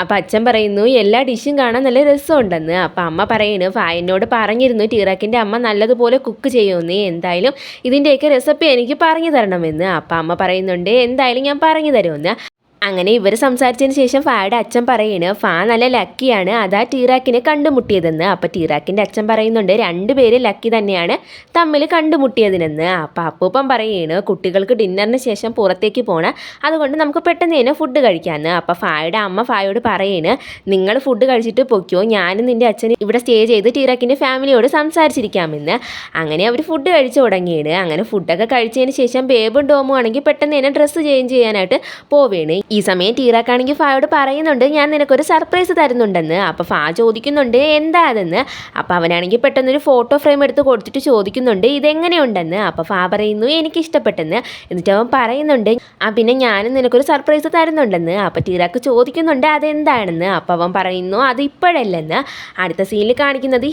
S1: അപ്പം അച്ഛൻ പറയുന്നു, എല്ലാ ഡിഷും കാണാൻ നല്ല രസമുണ്ടെന്ന്. അപ്പം അമ്മ പറയുന്നു, ഫായനോട് പറഞ്ഞിരുന്നു ടീറാക്കിൻ്റെ അമ്മ നല്ലതുപോലെ കുക്ക് ചെയ്യുമെന്ന്, എന്തായാലും ഇതിൻ്റെയൊക്കെ റെസിപ്പി എനിക്ക് പറഞ്ഞു തരണമെന്ന്. അപ്പം അമ്മ പറയുന്നുണ്ട്, എന്തായാലും ഞാൻ പറഞ്ഞു തരുമെന്ന്. അങ്ങനെ ഇവർ സംസാരിച്ചതിന് ശേഷം ഫായുടെ അച്ഛൻ പറയുന്നു, ഫാ നല്ല ലക്കിയാണ്, അതാ ടീറാക്കിനെ കണ്ടുമുട്ടിയതെന്ന്. അപ്പോൾ ടീറാക്കിൻ്റെ അച്ഛൻ പറയുന്നുണ്ട്, രണ്ടുപേര് ലക്കി തന്നെയാണ് തമ്മിൽ കണ്ടുമുട്ടിയതിനെന്ന്. അപ്പോൾ അപ്പൂപ്പൻ പറയുന്നു, കുട്ടികൾക്ക് ഡിന്നറിന് ശേഷം പുറത്തേക്ക് പോകണം, അതുകൊണ്ട് നമുക്ക് പെട്ടെന്ന് തന്നെ ഫുഡ് കഴിക്കാമെന്ന്. അപ്പോൾ ഫായുടെ അമ്മ ഫായോട് പറയുന്നു, നിങ്ങൾ ഫുഡ് കഴിച്ചിട്ട് പൊയ്ക്കോ, ഞാനും നിൻ്റെ അച്ഛൻ ഇവിടെ സ്റ്റേ ചെയ്ത് ടീറാക്കിൻ്റെ ഫാമിലിയോട് സംസാരിച്ചിരിക്കാമെന്ന്. അങ്ങനെ അവർ ഫുഡ് കഴിച്ചു തുടങ്ങിയാണ്. അങ്ങനെ ഫുഡൊക്കെ കഴിച്ചതിന് ശേഷം ബേബും ഡോമും ആണെങ്കിൽ പെട്ടെന്ന് തന്നെ ഡ്രസ്സ് ചേഞ്ച് ചെയ്യാനായിട്ട് പോവുകയാണ്. ഈ സമയം ടീറാക്കാണെങ്കിൽ ഫായോട് പറയുന്നുണ്ട്, ഞാൻ നിനക്കൊരു സർപ്രൈസ് തരുന്നുണ്ടെന്ന്. അപ്പോൾ ഫാ ചോദിക്കുന്നുണ്ട്, എന്താ അതെന്ന്. അപ്പോൾ അവനാണെങ്കിൽ പെട്ടെന്നൊരു ഫോട്ടോ ഫ്രെയിം എടുത്ത് കൊടുത്തിട്ട് ചോദിക്കുന്നുണ്ട്, ഇതെങ്ങനെയുണ്ടെന്ന്. അപ്പോൾ ഫാ പറയുന്നു, എനിക്കിഷ്ടപ്പെട്ടെന്ന്. എന്നിട്ട് അവൻ പറയുന്നുണ്ട്, പിന്നെ ഞാനും നിനക്കൊരു സർപ്രൈസ് തരുന്നുണ്ടെന്ന്. അപ്പോൾ ടീറാക്ക് ചോദിക്കുന്നുണ്ട്, അതെന്താണെന്ന്. അപ്പോൾ അവൻ പറയുന്നു, അത് ഇപ്പോഴല്ലെന്ന്. അടുത്ത സീനിൽ കാണിക്കുന്നത്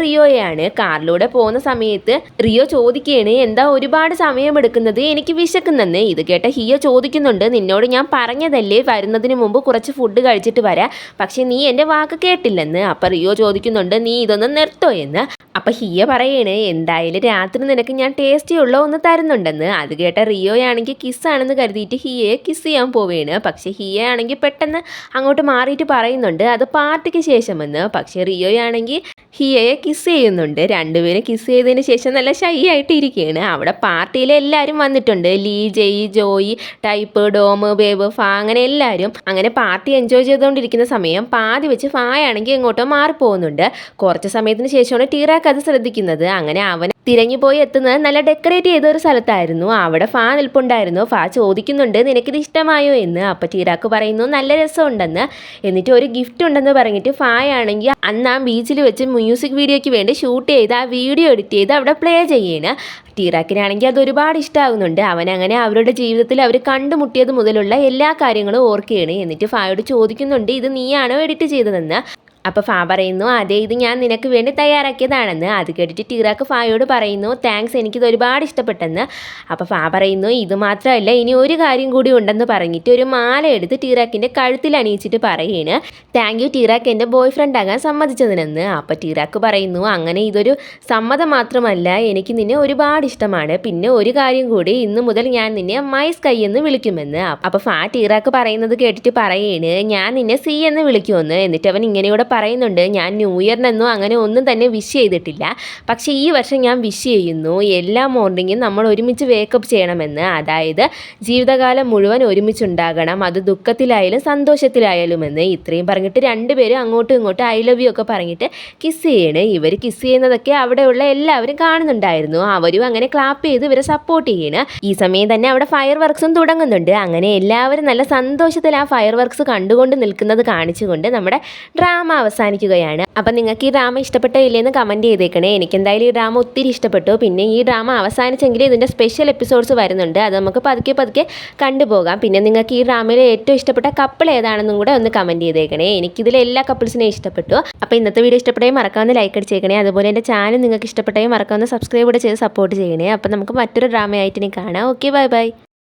S1: റിയോയാണ്. കാറിലൂടെ പോകുന്ന സമയത്ത് റിയോ ചോദിക്കുകയാണ്, എന്താ ഒരുപാട് സമയമെടുക്കുന്നത്, എനിക്ക് വിശക്കുന്നെന്ന്. ഇത് കേട്ട ഹിയ ചോദിക്കുന്നുണ്ട്, നിന്നോട് ഞാൻ പറഞ്ഞതല്ലേ വരുന്നതിന് മുമ്പ് കുറച്ച് ഫുഡ് കഴിച്ചിട്ട് വരാം, പക്ഷേ നീ എൻ്റെ വാക്ക് കേട്ടില്ലെന്ന്. അപ്പം റിയോ ചോദിക്കുന്നുണ്ട്, നീ ഇതൊന്ന് നിർത്തോ എന്ന്. അപ്പം ഹിയ പറയണേ, എന്തായാലും രാത്രി നിനക്ക് ഞാൻ ടേസ്റ്റിയുള്ള ഒന്ന് തരുന്നുണ്ടെന്ന്. അത് കേട്ട റിയോയാണെങ്കിൽ കിസ്സാണെന്ന് കരുതിയിട്ട് ഹിയയെ കിസ് ചെയ്യാൻ പോവുകയാണ്. പക്ഷേ ഹിയ ആണെങ്കിൽ പെട്ടെന്ന് അങ്ങോട്ട് മാറിയിട്ട് പറയുന്നുണ്ട്, അത് പാർട്ടിക്ക് ശേഷമെന്ന്. പക്ഷേ റിയോയാണെങ്കിൽ ഹിയയെ കിസ് ചെയ്യുന്നുണ്ട്. രണ്ടുപേരും കിസ് ചെയ്തതിന് ശേഷം നല്ല ഷൈ ആയിട്ട് ഇരിക്കുകയാണ്. അവിടെ പാർട്ടിയിൽ എല്ലാവരും വന്നിട്ടുണ്ട്, ലീ, ജെയ്, ജോയി, ടൈപ്പ്, ഡോം, ബേബ്, ഫാ, അങ്ങനെ എല്ലാവരും. അങ്ങനെ പാർട്ടി എൻജോയ് ചെയ്തുകൊണ്ടിരിക്കുന്ന സമയം പാതി വെച്ച് ഫായാണെങ്കിൽ എങ്ങോട്ടോ മാറിപ്പോകുന്നുണ്ട്. കുറച്ച് സമയത്തിന് ശേഷമാണ് ടീറാക്ക് ടീറാക്ക് അത് ശ്രദ്ധിക്കുന്നത്. അങ്ങനെ അവൻ തിരഞ്ഞു പോയി എത്തുന്നത് നല്ല ഡെക്കറേറ്റ് ചെയ്ത ഒരു സ്ഥലത്തായിരുന്നു. അവിടെ ഫാ നിൽപ്പുണ്ടായിരുന്നു. ഫാ ചോദിക്കുന്നുണ്ട് നിനക്കിത് ഇഷ്ടമായോ എന്ന്. അപ്പോൾ ടീറാക്ക് പറയുന്നു നല്ല രസമുണ്ടെന്ന്. എന്നിട്ട് ഒരു ഗിഫ്റ്റ് ഉണ്ടെന്ന് പറഞ്ഞിട്ട് ഫായാണെങ്കിൽ അന്ന് ആ ബീച്ചിൽ വെച്ച് മ്യൂസിക് വീഡിയോയ്ക്ക് വേണ്ടി ഷൂട്ട് ചെയ്ത് ആ വീഡിയോ എഡിറ്റ് ചെയ്ത് അവിടെ പ്ലേ ചെയ്യാണ്. ടീറാക്കിനാണെങ്കിൽ അത് ഒരുപാട് ഇഷ്ടമാകുന്നുണ്ട്. അവനങ്ങനെ അവരുടെ ജീവിതത്തിൽ അവർ കണ്ടുമുട്ടിയത് മുതലുള്ള എല്ലാ കാര്യങ്ങളും ഓർക്കുകയാണ്. എന്നിട്ട് ഫായോട് ചോദിക്കുന്നുണ്ട് ഇത് നീയാണോ എഡിറ്റ് ചെയ്തതെന്ന്. അപ്പോൾ ഫാ പറയുന്നു അതെ ഇത് ഞാൻ നിനക്ക് വേണ്ടി തയ്യാറാക്കിയതാണെന്ന്. അത് കേട്ടിട്ട് ടീറാക്ക് ഫായോട് പറയുന്നു താങ്ക്സ് എനിക്കിത് ഒരുപാട് ഇഷ്ടപ്പെട്ടെന്ന്. അപ്പോൾ ഫാ പറയുന്നു ഇത് മാത്രമല്ല ഇനി ഒരു കാര്യം കൂടി ഉണ്ടെന്ന് പറഞ്ഞിട്ട് ഒരു മാല എടുത്ത് ടീറാക്കിൻ്റെ കഴുത്തിൽ അണിയിച്ചിട്ട് പറയുകയാണ് താങ്ക് യു ടീറാക്ക് എൻ്റെ ബോയ് ഫ്രണ്ട് ആകാൻ സമ്മതിച്ചതിനെന്ന്. അപ്പോൾ ടീറാക്ക് പറയുന്നു അങ്ങനെ ഇതൊരു സമ്മതം മാത്രമല്ല എനിക്ക് നിന്നെ ഒരുപാട് ഇഷ്ടമാണ്. പിന്നെ ഒരു കാര്യം കൂടി ഇന്ന് മുതൽ ഞാൻ നിന്നെ മൈ സ്കൈ എന്ന് വിളിക്കുമെന്ന്. അപ്പോൾ ഫാ ടീറാക്ക് പറയുന്നത് കേട്ടിട്ട് പറയുകയാണ് ഞാൻ നിന്നെ സി എന്ന് വിളിക്കുമെന്ന്. എന്നിട്ട് അവൻ ഇങ്ങനെയൂടെ പറയുന്നുണ്ട് ഞാൻ ന്യൂ ഇയറിനൊന്നും അങ്ങനെ ഒന്നും തന്നെ വിഷ് ചെയ്തിട്ടില്ല. പക്ഷേ ഈ വർഷം ഞാൻ വിഷ് ചെയ്യുന്നു എല്ലാ മോർണിംഗും നമ്മൾ ഒരുമിച്ച് വേക്കപ്പ് ചെയ്യണമെന്ന്. അതായത് ജീവിതകാലം മുഴുവൻ ഒരുമിച്ചുണ്ടാകണം, അത് ദുഃഖത്തിലായാലും സന്തോഷത്തിലായാലുമെന്ന്. ഇത്രയും പറഞ്ഞിട്ട് രണ്ടുപേരും അങ്ങോട്ടും ഇങ്ങോട്ടും ഐ ലവ് യു ഒക്കെ പറഞ്ഞിട്ട് കിസ് ചെയ്യണ്. ഇവർ കിസ് ചെയ്യുന്നതൊക്കെ അവിടെയുള്ള എല്ലാവരും കാണുന്നുണ്ടായിരുന്നു. അവരും അങ്ങനെ ക്ലാപ്പ് ചെയ്ത് ഇവരെ സപ്പോർട്ട് ചെയ്യണ്. ഈ സമയം തന്നെ അവിടെ ഫയർ വർക്ക്സും തുടങ്ങുന്നുണ്ട്. അങ്ങനെ എല്ലാവരും നല്ല സന്തോഷത്തിൽ ആ ഫയർ വർക്ക്സ് കണ്ടുകൊണ്ട് നിൽക്കുന്നത് കാണിച്ചുകൊണ്ട് നമ്മുടെ ഡ്രാമ അവസാനിക്കുകയാണ്. അപ്പം നിങ്ങൾക്ക് ഈ ഡ്രാമ ഇഷ്ടപ്പെട്ടോ ഇല്ലേന്ന് കമൻറ്റ് ചെയ്തേക്കണേ. എനിക്കെന്തായാലും ഈ ഡ്രാമ ഒത്തിരി ഇഷ്ടപ്പെട്ടു. പിന്നെ ഈ ഡ്രാമ അവസാനിച്ചെങ്കിൽ ഇതിൻ്റെ സ്പെഷ്യൽ എപ്പിസോഡ്സ് വരുന്നുണ്ട്, അത് നമുക്ക് പതുക്കെ കണ്ടുപോകാം. പിന്നെ നിങ്ങൾക്ക് ഈ ഡ്രാമയിൽ ഏറ്റവും ഇഷ്ടപ്പെട്ട കപ്പിൾ ഏതാണെന്നും കൂടെ ഒന്ന് കമൻറ്റ് ചെയ്തേക്കണേ. എനിക്കിതിൽ എല്ലാ കപ്പിൾസിനെയും ഇഷ്ടപ്പെട്ടു. അപ്പോൾ ഇന്നത്തെ വീഡിയോ ഇഷ്ടപ്പെട്ടേ മറക്കാവുന്ന ലൈക്ക് അടിച്ചേക്കണേ. അതുപോലെ എൻ്റെ ചാനൽ നിങ്ങൾക്ക് ഇഷ്ടപ്പെട്ടേ മറക്കാവുന്ന സബ്സ്ക്രൈബ് കൂടെ ചെയ്ത് സപ്പോർട്ട് ചെയ്യണേ. അപ്പോൾ നമുക്ക് മറ്റൊരു ഡ്രാമയായിട്ട് ഇനി കാണാം. Okay bye bye.